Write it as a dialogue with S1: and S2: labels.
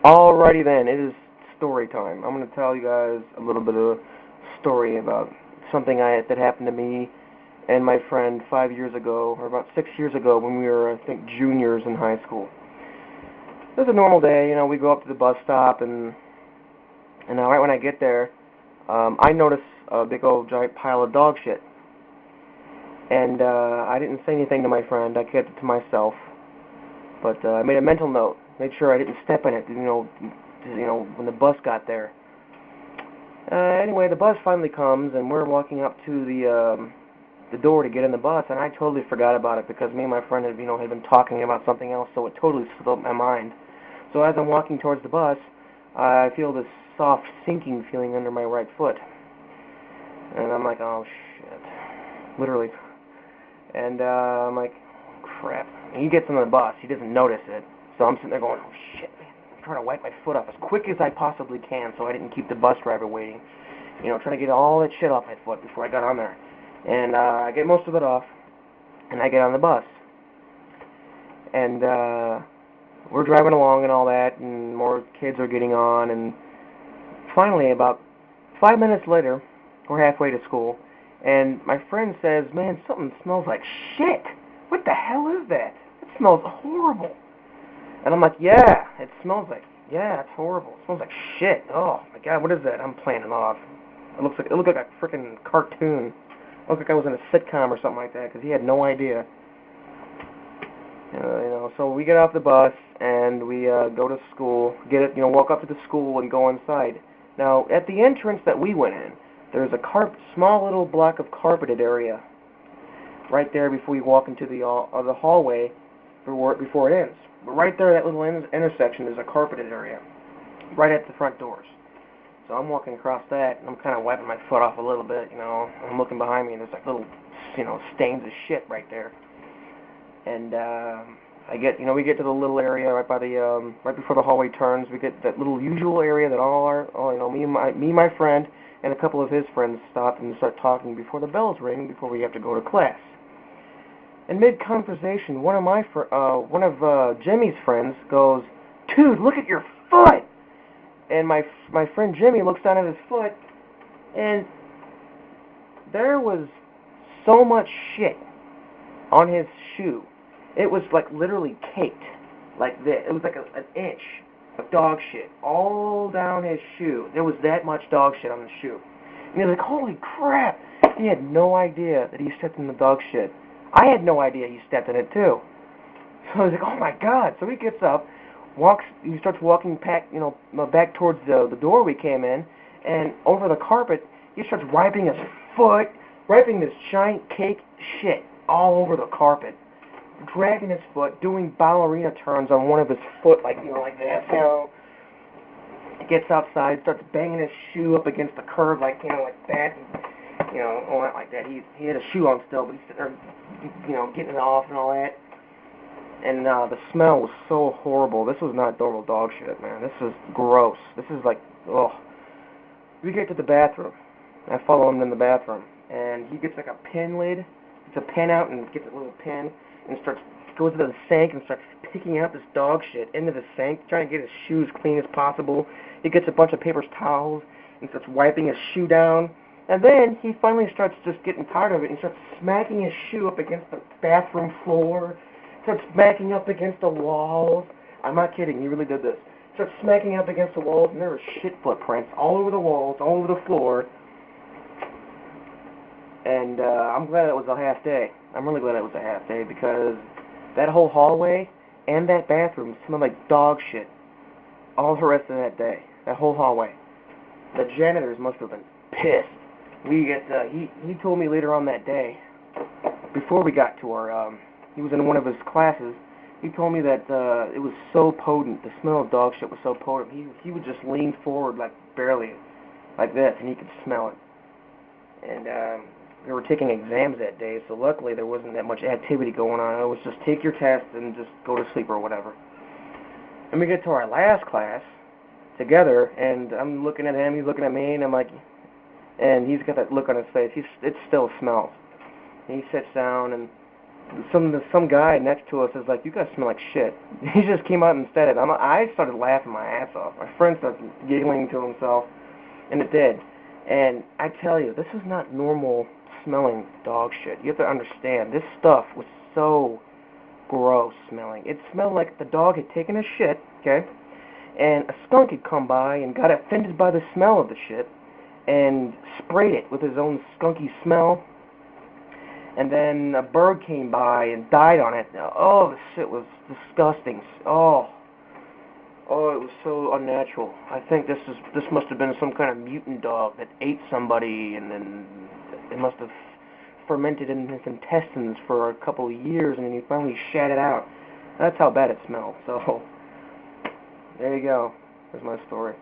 S1: Alrighty then, it is story time. I'm going to tell you guys a little bit of a story about something that happened to me and my friend 5 years ago, or about 6 years ago, when we were, I think, juniors in high school. It was a normal day, we go up to the bus stop, and right when I get there, I notice a big old giant pile of dog shit. And I didn't say anything to my friend. I kept it to myself. But I made a mental note, made sure I didn't step in it, when the bus got there. Anyway, the bus finally comes, and we're walking up to the door to get in the bus, and I totally forgot about it because me and my friend had been talking about something else, so it totally slipped my mind. So as I'm walking towards the bus, I feel this soft sinking feeling under my right foot, and I'm like, oh shit, literally. And I'm like, crap. And he gets on the bus. He doesn't notice it. So I'm sitting there going, oh shit, man. I'm trying to wipe my foot off as quick as I possibly can so I didn't keep the bus driver waiting. Trying to get all that shit off my foot before I got on there. And I get most of it off, and I get on the bus. And we're driving along and all that, and more kids are getting on. And finally, about 5 minutes later, we're halfway to school, and my friend says, man, something smells like shit. What the hell is that? It smells horrible. And I'm like, yeah, it's horrible. It smells like shit. Oh my god, what is that? I'm playing it off. It looked like a freaking cartoon. It looked like I was in a sitcom or something like that, because he had no idea. So we get off the bus and we go to school, walk up to the school and go inside. Now, at the entrance that we went in, there's a small little block of carpeted area right there before you walk into the hallway before it ends. But right there, that little intersection is a carpeted area right at the front doors. So I'm walking across that, and I'm kind of wiping my foot off a little bit, I'm looking behind me, and there's like little, stains of shit right there. And we get to the little area right by the, right before the hallway turns. We get that little usual area that me and my friend and a couple of his friends stop and start talking before the bells ring, before we have to go to class. In mid-conversation, one of Jimmy's friends goes, "Dude, look at your foot!" And my friend Jimmy looks down at his foot, and there was so much shit on his shoe. It was like literally caked like this. It was like an inch of dog shit all down his shoe. There was that much dog shit on the shoe. And he was like, holy crap. He had no idea that he stepped in the dog shit. I had no idea he stepped in it too. So I was like, oh my god. So he gets up, he starts walking back, back towards the door we came in, and over the carpet, he starts wiping his foot, wiping this giant cake shit all over the carpet, dragging his foot, doing ballerina turns on one of his foot, like that, He gets outside, starts banging his shoe up against the curb, like that, and, not like that. He had a shoe on still, but he's sitting there, getting it off and all that. And the smell was so horrible. This was not normal dog shit, man. This is gross. This is like, ugh. We get to the bathroom. I follow him in the bathroom, and he gets like a pen lid. Gets a pen out and gets a little pen and goes to the sink and starts picking out this dog shit into the sink, trying to get his shoes clean as possible. He gets a bunch of paper towels and starts wiping his shoe down. And then he finally starts just getting tired of it and starts smacking his shoe up against the bathroom floor, starts smacking up against the walls. I'm not kidding, he really did this. Starts smacking up against the walls, and there were shit footprints all over the walls, all over the floor. And I'm glad it was a half day. I'm really glad it was a half day, because that whole hallway and that bathroom smelled like dog shit all the rest of that day. That whole hallway. The janitors must have been pissed. He told me later on that day, before we got to our, he was in one of his classes, he told me that it was so potent, the smell of dog shit was so potent, he would just lean forward like barely, like this, and he could smell it. And we were taking exams that day, so luckily there wasn't that much activity going on. It was just take your test and just go to sleep or whatever. And we get to our last class together, and I'm looking at him, he's looking at me, and I'm like, and he's got that look on his face. It still smells. And he sits down, and some guy next to us is like, "You guys smell like shit." He just came out and said it. I started laughing my ass off. My friend started giggling to himself, and it did. And I tell you, this is not normal smelling dog shit. You have to understand, this stuff was so gross smelling. It smelled like the dog had taken a shit, okay? And a skunk had come by and got offended by the smell of the shit and sprayed it with his own skunky smell. And then a bird came by and died on it. Oh, the shit was disgusting. Oh, it was so unnatural. I think this must have been some kind of mutant dog that ate somebody, and then it must have fermented in his intestines for a couple of years, and then he finally shat it out. That's how bad it smelled. So there you go. There's my story.